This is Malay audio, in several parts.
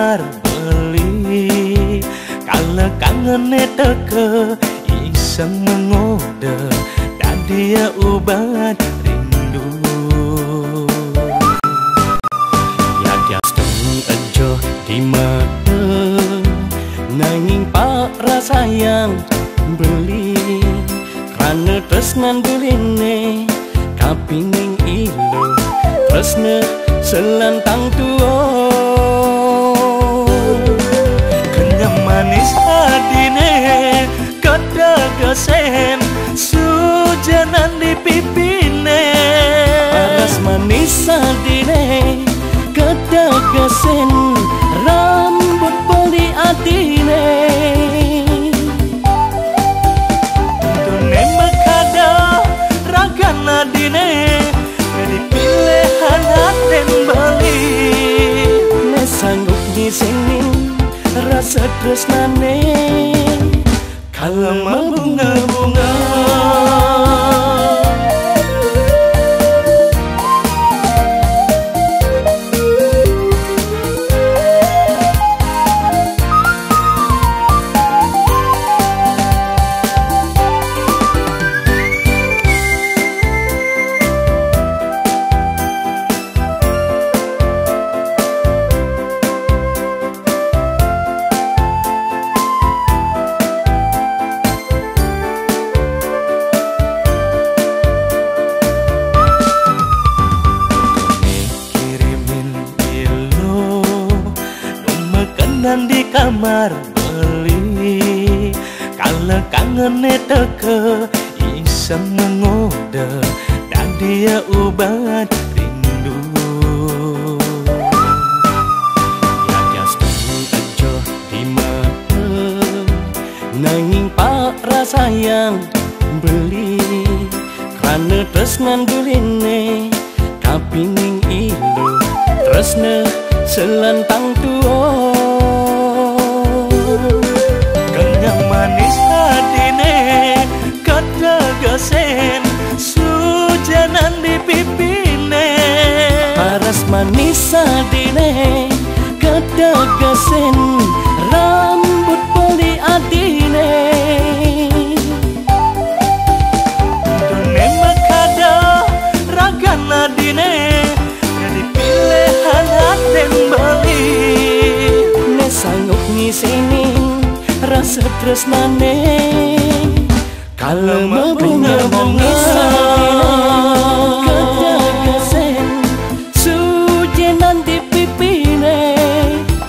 kamar beli. Kalau kangen teke iseng mengode, dan dia obat rindu. Ya jaseng ejo di mata, nanging pak rasayang beli. Karena tresnan beline kapining ilo, tresna selantang tuo. Kenyang manis adine kadagesen, sujanan di pipine. Paras manis adine kadagesen, rambut beli adine. Dune makada ragan adine, jadi pilihan aden beli. Ne sanggup ngisingin rasa tresnane kalau membunga-bunga. Dan di kamar beli. Kalau kangen teke iseng mengode, dan dia obat rindu. Ya jaseng ejo di mata, nanging pak rasayang beli. Karena tresnan beline kapining ilo, tresna selantang tuo. Kenyang manis adine kadagesen, sujanan di pipine. Paras manis adine kadagesen, rambut beli adine. Dune makada ragan adine, jadi pilihan aden beli. Ne sanggup ngisingin rasa tresnane kalau membunga-bunga. Kadagesen, sujenan di pipine.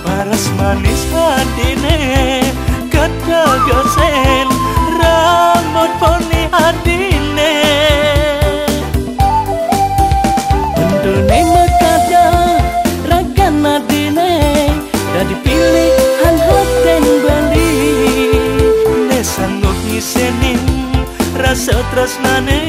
Paras manis adine kadagesen, rambut poni adine. Dune makada ragan adine, dadi pilihan aden beli. Ne sanggup ngisinin rasa tresnane